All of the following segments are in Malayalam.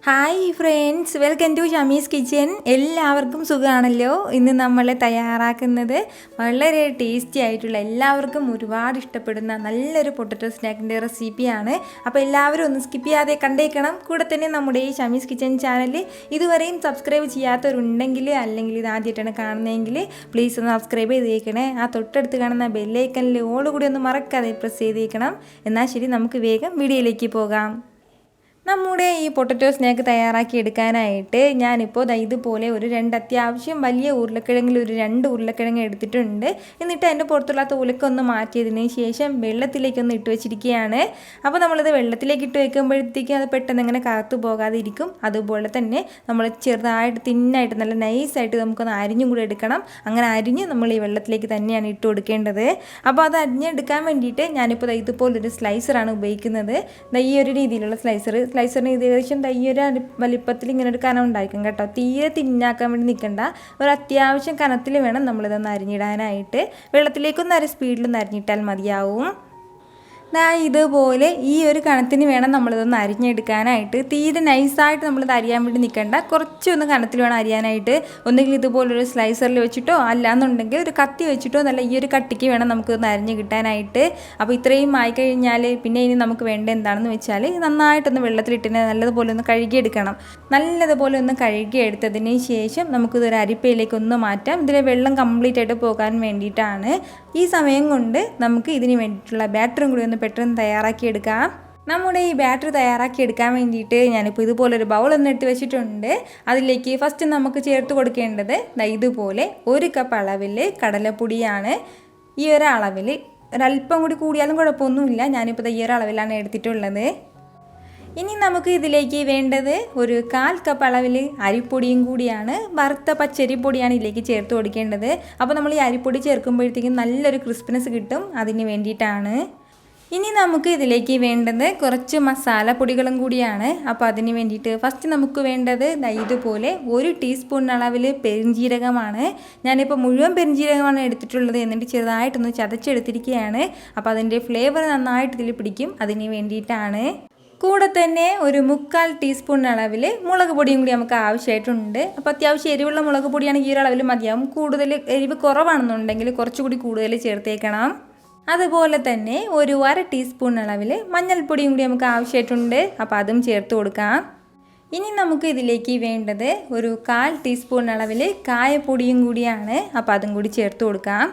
Hi friends, welcome to Shami's kitchen. എല്ലാവർക്കും സുഖമാണല്ലോ. ഇന്ന് നമ്മൾ തയ്യാറാക്കുന്നത് വളരെ ടേസ്റ്റി ആയിട്ടുള്ള എല്ലാവർക്കും ഒരുപാട് ഇഷ്ടപ്പെടുന്ന നല്ലൊരു പൊട്ടറ്റോ സ്നാക്കിൻ്റെ റെസിപ്പിയാണ്. അപ്പോൾ എല്ലാവരും ഒന്ന് സ്കിപ്പ് ചെയ്യാതെ കണ്ടേക്കണം. കൂടെ തന്നെ നമ്മുടെ ഈ ഷമീസ് കിച്ചൻ ചാനൽ ഇതുവരെയും സബ്സ്ക്രൈബ് ചെയ്യാത്തവരുണ്ടെങ്കിൽ അല്ലെങ്കിൽ ഇത് ആദ്യമായിട്ടാണ് കാണുന്നതെങ്കിൽ പ്ലീസ് ഒന്ന് സബ്സ്ക്രൈബ് ചെയ്തേക്കണേ. ആ തൊട്ടടുത്ത് കാണുന്ന ബെല്ലൈക്കനിൽ ഓൾ കൂടി ഒന്ന് മറക്കാതെ പ്രസ് ചെയ്തേക്കണം. എന്നാൽ ശരി, നമുക്ക് വേഗം വീഡിയോയിലേക്ക് പോകാം. നമ്മുടെ ഈ പൊട്ടറ്റോ സ്നാക്ക് തയ്യാറാക്കി എടുക്കാനായിട്ട് ഞാനിപ്പോൾ ഇതുപോലെ ഒരു അത്യാവശ്യം വലിയ ഉരുളക്കിഴങ്ങിൽ ഒരു 2 ഉരുളക്കിഴങ്ങ് എടുത്തിട്ടുണ്ട്. എന്നിട്ട് അതിൻ്റെ പുറത്തുള്ള തോലൊക്കെ മാറ്റിയതിന് ശേഷം വെള്ളത്തിലേക്കൊന്ന് ഇട്ട് വെച്ചിരിക്കുകയാണ്. അപ്പോൾ നമ്മളിത് വെള്ളത്തിലേക്ക് ഇട്ട് വെക്കുമ്പോഴത്തേക്കും അത് പെട്ടെന്ന് ഇങ്ങനെ കറുത്തു പോകാതെ ഇരിക്കും. അതുപോലെ തന്നെ നമ്മൾ ചെറുതായിട്ട് തിന്നായിട്ട് നല്ല നൈസായിട്ട് നമുക്കൊന്ന് അരിഞ്ഞും കൂടി എടുക്കണം. അങ്ങനെ അരിഞ്ഞ് നമ്മൾ ഈ വെള്ളത്തിലേക്ക് തന്നെയാണ് ഇട്ട് കൊടുക്കേണ്ടത്. അപ്പോൾ അത് അരിഞ്ഞെടുക്കാൻ വേണ്ടിയിട്ട് ഞാനിപ്പോൾ ഇതുപോലൊരു സ്ലൈസറാണ് ഉപയോഗിക്കുന്നത്. ഈ ഒരു രീതിയിലുള്ള സ്ലൈസറിന് ഏകദേശം ഈ ഒരു വലിപ്പത്തിൽ ഇങ്ങനെ ഒരു കനം ഉണ്ടായിരിക്കും കേട്ടോ. തീരെ തിന്നാക്കാൻ വേണ്ടി നിൽക്കണ്ട. ഒരു അത്യാവശ്യം കനത്തിൽ വേണം നമ്മളിതൊന്ന് അരിഞ്ഞിടാനായിട്ട്. വെള്ളത്തിലേക്കൊന്ന് സ്പീഡിലൊന്ന് അരിഞ്ഞിട്ടാൽ മതിയാവും. ഇതുപോലെ ഈ ഒരു കനത്തിന് വേണം നമ്മളിതൊന്ന് അരിഞ്ഞെടുക്കാനായിട്ട്. തീരെ നൈസായിട്ട് നമ്മളിത് അരിയാൻ വേണ്ടി നിൽക്കണ്ട. കുറച്ചൊന്ന് കനത്തിൽ വേണം അരിയാനായിട്ട്. ഒന്നുകിൽ ഇതുപോലൊരു സ്ലൈസറിൽ വെച്ചിട്ടോ അല്ലാന്നുണ്ടെങ്കിൽ ഒരു കത്തി വെച്ചിട്ടോ നല്ല ഈ ഒരു കട്ടിക്ക് വേണം നമുക്കിതൊന്ന് അരിഞ്ഞ് കിട്ടാനായിട്ട്. അപ്പോൾ ഇത്രയും ആയിക്കഴിഞ്ഞാൽ പിന്നെ ഇനി നമുക്ക് വേണ്ട എന്താണെന്ന് വെച്ചാൽ നന്നായിട്ടൊന്ന് വെള്ളത്തിലിട്ടിന് നല്ലതുപോലെ ഒന്ന് കഴുകിയെടുക്കണം. നല്ലതുപോലെ ഒന്ന് കഴുകിയെടുത്തതിന് ശേഷം നമുക്കിതൊരു അരിപ്പയിലേക്ക് ഒന്ന് മാറ്റാം. ഇതിലെ വെള്ളം കംപ്ലീറ്റ് ആയിട്ട് പോകാൻ വേണ്ടിയിട്ടാണ്. ഈ സമയം കൊണ്ട് നമുക്ക് ഇതിന് വേണ്ടിയിട്ടുള്ള ബാറ്ററും കൂടി ഒന്ന് പെട്ടെന്ന് തയ്യാറാക്കിയെടുക്കാം. നമ്മുടെ ഈ ബാറ്റർ തയ്യാറാക്കിയെടുക്കാൻ വേണ്ടിയിട്ട് ഞാനിപ്പോൾ ഇതുപോലൊരു ബൗളൊന്ന് എടുത്ത് വെച്ചിട്ടുണ്ട്. അതിലേക്ക് ഫസ്റ്റ് നമുക്ക് ചേർത്ത് കൊടുക്കേണ്ടത് ഇതുപോലെ 1 കപ്പ് അളവിൽ കടലപ്പൊടിയാണ്. ഈ ഒരു അളവിൽ ഒരല്പം കൂടി കൂടിയാലും കുഴപ്പമൊന്നുമില്ല. ഞാനിപ്പോൾ ഈ ഒരു അളവിലാണ് എടുത്തിട്ടുള്ളത്. ഇനി നമുക്ക് ഇതിലേക്ക് വേണ്ടത് ഒരു 1/4 കപ്പ് അളവിൽ അരിപ്പൊടിയും കൂടിയാണ്. വറുത്ത പച്ചരിപ്പൊടിയാണ് ഇതിലേക്ക് ചേർത്ത് കൊടുക്കേണ്ടത്. അപ്പോൾ നമ്മൾ ഈ അരിപ്പൊടി ചേർക്കുമ്പോഴത്തേക്കും നല്ലൊരു ക്രിസ്പിനെസ് കിട്ടും. അതിന് വേണ്ടിയിട്ടാണ്. ഇനി നമുക്ക് ഇതിലേക്ക് വേണ്ടത് കുറച്ച് മസാലപ്പൊടികളും കൂടിയാണ്. അപ്പോൾ അതിന് വേണ്ടിയിട്ട് ഫസ്റ്റ് നമുക്ക് വേണ്ടത് ഇതുപോലെ 1 ടീസ്പൂൺ അളവിൽ പെരിഞ്ജീരകമാണ്. ഞാനിപ്പോൾ മുഴുവൻ പെരിഞ്ജീരകമാണ് എടുത്തിട്ടുള്ളത്. എന്നിട്ട് ചെറുതായിട്ടൊന്ന് ചതച്ചെടുത്തിരിക്കുകയാണ്. അപ്പോൾ അതിൻ്റെ ഫ്ലേവർ നന്നായിട്ട് ഇതിൽ പിടിക്കും. അതിന് വേണ്ടിയിട്ടാണ്. കൂടെ തന്നെ ഒരു 3/4 ടീസ്പൂൺ അളവിൽ മുളക് പൊടിയും കൂടി നമുക്ക് ആവശ്യമായിട്ടുണ്ട്. അപ്പോൾ അത്യാവശ്യം എരിവുള്ള മുളക് പൊടിയാണ് ഈ ഒരു അളവിൽ മതിയാവും. കൂടുതൽ എരിവ് കുറവാണെന്നുണ്ടെങ്കിൽ കുറച്ചുകൂടി കൂടുതൽ ചേർത്തേക്കണം. അതുപോലെ തന്നെ ഒരു 1/2 ടീസ്പൂൺ അളവിൽ മഞ്ഞൾപ്പൊടിയും കൂടി നമുക്ക് ആവശ്യമായിട്ടുണ്ട്. അപ്പോൾ അതും ചേർത്ത് കൊടുക്കാം. ഇനി നമുക്ക് ഇതിലേക്ക് വേണ്ടത് ഒരു 1/4 ടീസ്പൂൺ അളവിൽ കായപ്പൊടിയും കൂടിയാണ്. അപ്പോൾ അതും കൂടി ചേർത്ത് കൊടുക്കാം.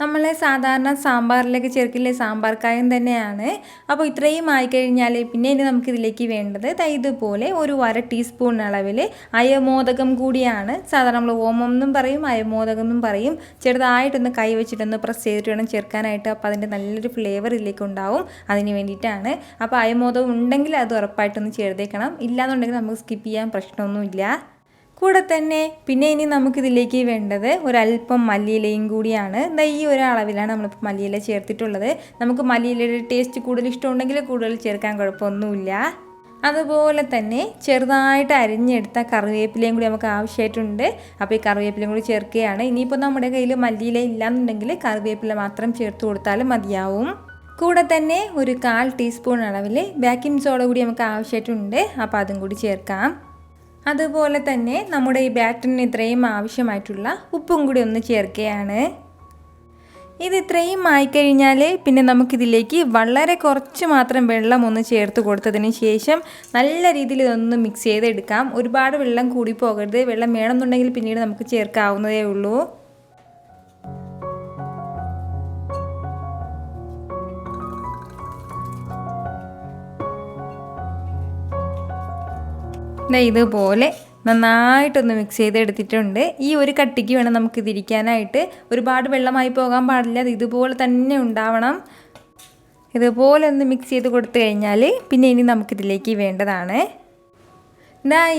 നമ്മൾ സാധാരണ സാമ്പാറിലേക്ക് ചേർക്കില്ലേ, സാമ്പാർ കായം തന്നെയാണ്. അപ്പോൾ ഇത്രയും ആയിക്കഴിഞ്ഞാൽ പിന്നെ ഇനി നമുക്കിതിലേക്ക് വേണ്ടത് ഇതുപോലെ ഒരു 1/2 ടീസ്പൂൺ അളവിൽ അയമോദകം കൂടിയാണ്. സാധാരണ നമ്മൾ ഓമം എന്നും പറയും, അയമോദകം എന്നും പറയും. ചെറുതായിട്ടൊന്ന് കൈ വെച്ചിട്ടൊന്ന് പ്രസ് ചെയ്തിട്ട് വേണം ചേർക്കാനായിട്ട്. അപ്പോൾ അതിൻ്റെ നല്ലൊരു ഫ്ലേവർ ഇതിലേക്ക് ഉണ്ടാവും. അതിന് വേണ്ടിയിട്ടാണ്. അപ്പോൾ അയമോദകം ഉണ്ടെങ്കിൽ അത് ഉറപ്പായിട്ടൊന്ന് ചേർത്തേക്കണം. ഇല്ലാന്നുണ്ടെങ്കിൽ നമുക്ക് സ്കിപ്പ് ചെയ്യാൻ പ്രശ്നമൊന്നുമില്ല. കൂടെ തന്നെ പിന്നെ ഇനി നമുക്കിതിലേക്ക് വേണ്ടത് ഒരല്പം മല്ലിയിലയും കൂടിയാണ്. ഈ ഒരു അളവിലാണ് നമ്മളിപ്പോൾ മല്ലിയില ചേർത്തിട്ടുള്ളത്. നമുക്ക് മല്ലിയിലയുടെ ടേസ്റ്റ് കൂടുതൽ ഇഷ്ടമുണ്ടെങ്കിൽ കൂടുതൽ ചേർക്കാൻ കുഴപ്പമൊന്നുമില്ല. അതുപോലെ തന്നെ ചെറുതായിട്ട് അരിഞ്ഞെടുത്ത കറിവേപ്പിലയും കൂടി നമുക്ക് ആവശ്യമായിട്ടുണ്ട്. അപ്പോൾ ഈ കറിവേപ്പിലയും കൂടി ചേർക്കുകയാണ്. ഇനിയിപ്പോൾ നമ്മുടെ കയ്യിൽ മല്ലിയില ഇല്ലാന്നുണ്ടെങ്കിൽ കറിവേപ്പില മാത്രം ചേർത്ത് കൊടുത്താലും മതിയാവും. കൂടെ തന്നെ ഒരു 1/4 ടീസ്പൂൺ അളവിൽ ബേക്കിംഗ് സോഡ കൂടി നമുക്ക് ആവശ്യമായിട്ടുണ്ട്. അപ്പോൾ അതും കൂടി ചേർക്കാം. അതുപോലെ തന്നെ നമ്മുടെ ഈ ബാറ്ററിന് ഇത്രയും ആവശ്യമായിട്ടുള്ള ഉപ്പും കൂടി ഒന്ന് ചേർക്കുകയാണ്. ഇത് ഇത്രയും ആയിക്കഴിഞ്ഞാൽ പിന്നെ നമുക്കിതിലേക്ക് വളരെ കുറച്ച് മാത്രം വെള്ളം ഒന്ന് ചേർത്ത് കൊടുത്തതിന് ശേഷം നല്ല രീതിയിൽ ഇതൊന്ന് മിക്സ് ചെയ്തെടുക്കാം. ഒരുപാട് വെള്ളം കൂടി പോകരുത്. വെള്ളം വേണമെന്നുണ്ടെങ്കിൽ പിന്നീട് നമുക്ക് ചേർക്കാവുന്നതേ ഉള്ളൂ. ഇതുപോലെ നന്നായിട്ടൊന്ന് മിക്സ് ചെയ്തെടുത്തിട്ടുണ്ട്. ഈ ഒരു കട്ടിക്ക് വേണം നമുക്കിതിരിക്കാനായിട്ട്. ഒരുപാട് വെള്ളമായി പോകാൻ പാടില്ല. അത് ഇതുപോലെ തന്നെ ഉണ്ടാവണം. ഇതുപോലെ ഒന്ന് മിക്സ് ചെയ്ത് കൊടുത്തു കഴിഞ്ഞാൽ പിന്നെ ഇനി നമുക്കിതിലേക്ക് വേണ്ടതാണ്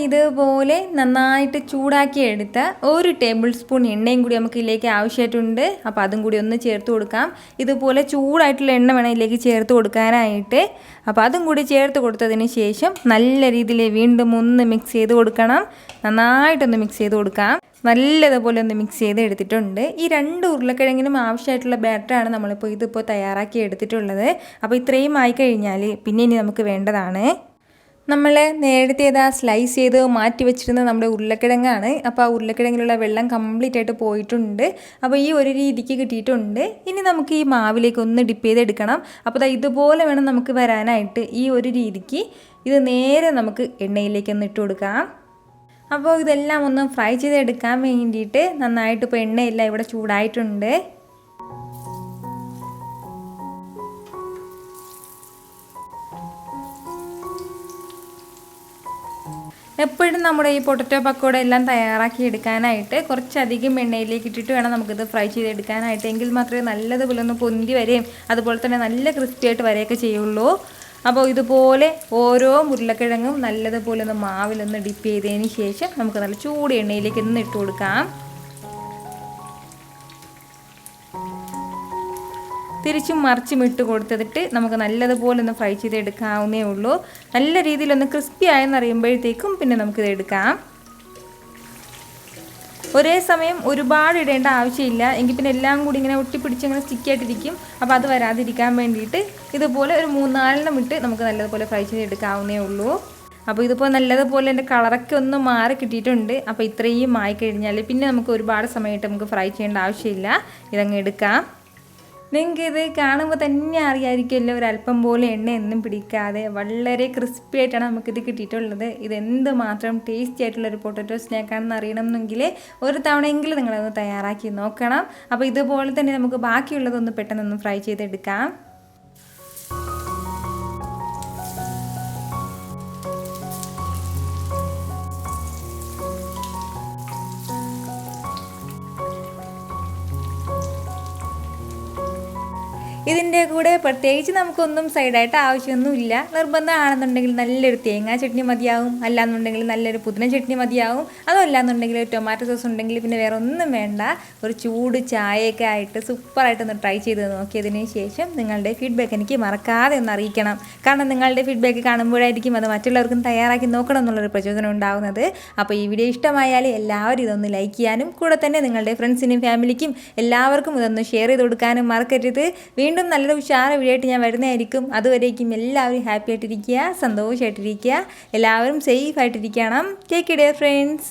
ഇതുപോലെ നന്നായിട്ട് ചൂടാക്കി എടുത്ത 1 ടേബിൾ സ്പൂൺ എണ്ണയും കൂടി നമുക്ക് ഇതിലേക്ക് ആവശ്യമായിട്ടുണ്ട്. അപ്പോൾ അതും കൂടി ഒന്ന് ചേർത്ത് കൊടുക്കാം. ഇതുപോലെ ചൂടായിട്ടുള്ള എണ്ണ വേണം ഇതിലേക്ക് ചേർത്ത് കൊടുക്കാനായിട്ട്. അപ്പോൾ അതും കൂടി ചേർത്ത് കൊടുത്തതിന് ശേഷം നല്ല രീതിയിൽ വീണ്ടും ഒന്ന് മിക്സ് ചെയ്ത് കൊടുക്കണം. നന്നായിട്ടൊന്ന് മിക്സ് ചെയ്ത് കൊടുക്കാം. നല്ലതുപോലെ ഒന്ന് മിക്സ് ചെയ്ത് എടുത്തിട്ടുണ്ട്. ഈ 2 ഉരുളക്കിഴങ്ങിനും ആവശ്യമായിട്ടുള്ള ബാറ്ററാണ് നമ്മളിപ്പോൾ ഇതിപ്പോൾ തയ്യാറാക്കി എടുത്തിട്ടുള്ളത്. അപ്പോൾ ഇത്രയും ആയിക്കഴിഞ്ഞാൽ പിന്നെ ഇനി നമുക്ക് വേണ്ടതാണ് നമ്മൾ നേരത്തെ സ്ലൈസ് ചെയ്ത് മാറ്റി വെച്ചിരുന്ന നമ്മുടെ ഉരുളക്കിഴങ്ങാണ്. അപ്പോൾ ആ ഉരുളക്കിഴങ്ങിലുള്ള വെള്ളം കംപ്ലീറ്റ് ആയിട്ട് പോയിട്ടുണ്ട്. അപ്പോൾ ഈ ഒരു രീതിക്ക് കിട്ടിയിട്ടുണ്ട്. ഇനി നമുക്ക് ഈ മാവിലേക്ക് ഒന്ന് ഡിപ്പ് ചെയ്തെടുക്കണം. അപ്പോൾ ഇതുപോലെ വേണം നമുക്ക് വരാനായിട്ട്. ഈ ഒരു രീതിക്ക് ഇത് നേരെ നമുക്ക് എണ്ണയിലേക്ക് ഒന്ന് ഇട്ട് കൊടുക്കാം. അപ്പോൾ ഇതെല്ലാം ഒന്ന് ഫ്രൈ ചെയ്തെടുക്കാൻ വേണ്ടിയിട്ട് നന്നായിട്ട് ഇപ്പോൾ എണ്ണയെല്ലാം ഇവിടെ ചൂടായിട്ടുണ്ട്. എപ്പോഴും നമ്മുടെ ഈ പൊട്ടറ്റോ പക്കോട എല്ലാം തയ്യാറാക്കി എടുക്കാനായിട്ട് കുറച്ചധികം എണ്ണയിലേക്ക് ഇട്ടിട്ട് വേണം നമുക്കിത് ഫ്രൈ ചെയ്തെടുക്കാനായിട്ട്. എങ്കിൽ മാത്രമേ നല്ലതുപോലെ ഒന്ന് പൊന്തി വരെയും അതുപോലെ തന്നെ നല്ല ക്രിസ്പി ആയിട്ട് വരെയൊക്കെ ചെയ്യുള്ളൂ. അപ്പോൾ ഇതുപോലെ ഓരോ ഉരുളക്കിഴങ്ങും നല്ലതുപോലെ ഒന്ന് മാവിലൊന്ന് ഡിപ്പ് ചെയ്തതിന് ശേഷം നമുക്ക് നല്ല ചൂട് എണ്ണയിലേക്ക് ഒന്ന് ഇട്ട് കൊടുക്കാം. തിരിച്ചും മറിച്ചും ഇട്ട് കൊടുത്തിട്ട് നമുക്ക് നല്ലതുപോലെ ഒന്ന് ഫ്രൈ ചെയ്തെടുക്കാവുന്നേ ഉള്ളൂ. നല്ല രീതിയിലൊന്ന് ക്രിസ്പി ആയെന്നറിയുമ്പോഴത്തേക്കും പിന്നെ നമുക്കിത് എടുക്കാം. ഒരേ സമയം ഒരുപാട് ഇടേണ്ട ആവശ്യമില്ല. എങ്കിൽ പിന്നെ എല്ലാം കൂടി ഇങ്ങനെ ഒട്ടിപ്പിടിച്ച് ഇങ്ങനെ സ്റ്റിക്കായിട്ടിരിക്കും. അപ്പോൾ അത് വരാതിരിക്കാൻ വേണ്ടിയിട്ട് ഇതുപോലെ ഒരു 3-4 ഇട്ട് നമുക്ക് നല്ലതുപോലെ ഫ്രൈ ചെയ്തെടുക്കാവുന്നേ ഉള്ളൂ. അപ്പോൾ ഇതിപ്പോൾ നല്ലതുപോലെ എൻ്റെ കളറൊക്കെ ഒന്ന് മാറി കിട്ടിയിട്ടുണ്ട്. അപ്പോൾ ഇത്രയും ആയി കഴിഞ്ഞാൽ പിന്നെ നമുക്ക് ഒരുപാട് സമയമായിട്ട് നമുക്ക് ഫ്രൈ ചെയ്യേണ്ട ആവശ്യമില്ല. ഇതങ്ങ് എടുക്കാം. നിങ്ങൾക്ക് ഇത് കാണുമ്പോൾ തന്നെ അറിയാമായിരിക്കുമല്ലോ, ഒരല്പം പോലെ എണ്ണയൊന്നും പിടിക്കാതെ വളരെ ക്രിസ്പി ആയിട്ടാണ് നമുക്കിത് കിട്ടിയിട്ടുള്ളത്. ഇതെന്ത് മാത്രം ടേസ്റ്റി ആയിട്ടുള്ളൊരു പൊട്ടറ്റോ സ്നാക്കാണെന്ന് അറിയണമെന്നെങ്കിൽ ഒരു തവണയെങ്കിലും നിങ്ങളതൊന്ന് തയ്യാറാക്കി നോക്കണം. അപ്പോൾ ഇതുപോലെ തന്നെ നമുക്ക് ബാക്കിയുള്ളതൊന്ന് പെട്ടെന്നൊന്ന് ഫ്രൈ ചെയ്തെടുക്കാം. ഇതിൻ്റെ കൂടെ പ്രത്യേകിച്ച് നമുക്കൊന്നും സൈഡായിട്ട് ആവശ്യമൊന്നുമില്ല. നിർബന്ധമാണെന്നുണ്ടെങ്കിൽ നല്ലൊരു തേങ്ങാ ചട്നി മതിയാവും, അല്ലാന്നുണ്ടെങ്കിൽ നല്ലൊരു പുതിന ചട്നി മതിയാവും. അതോ അല്ലാന്നുണ്ടെങ്കിൽ ഒരു ടൊമാറ്റോ സോസ് ഉണ്ടെങ്കിൽ പിന്നെ വേറെ ഒന്നും വേണ്ട. ഒരു ചൂട് ചായയൊക്കെ ആയിട്ട് സൂപ്പറായിട്ടൊന്ന് ട്രൈ ചെയ്ത് നോക്കിയതിന് ശേഷം നിങ്ങളുടെ ഫീഡ്ബാക്ക് എനിക്ക് മറക്കാതെ ഒന്ന് അറിയിക്കണം. കാരണം നിങ്ങളുടെ ഫീഡ്ബാക്ക് കാണുമ്പോഴായിരിക്കും അത് മറ്റുള്ളവർക്കും തയ്യാറാക്കി നോക്കണം എന്നുള്ളൊരു പ്രചോദനം ഉണ്ടാകുന്നത്. അപ്പോൾ ഈ വീഡിയോ ഇഷ്ടമായാൽ എല്ലാവരും ഇതൊന്ന് ലൈക്ക് ചെയ്യാനും കൂടെ തന്നെ നിങ്ങളുടെ ഫ്രണ്ട്സിനും ഫാമിലിക്കും എല്ലാവർക്കും ഇതൊന്ന് ഷെയർ ചെയ്ത് കൊടുക്കാനും മറക്കരുത്. വീണ്ടും നല്ലൊരു ഉഷാറ് വീഡിയോ ആയിട്ട് ഞാൻ വരുന്നതായിരിക്കും. അതുവരേക്കും എല്ലാവരും ഹാപ്പി ആയിട്ടിരിക്കുക, സന്തോഷമായിട്ടിരിക്കുക, എല്ലാവരും സേഫ് ആയിട്ടിരിക്കണം. Take care friends.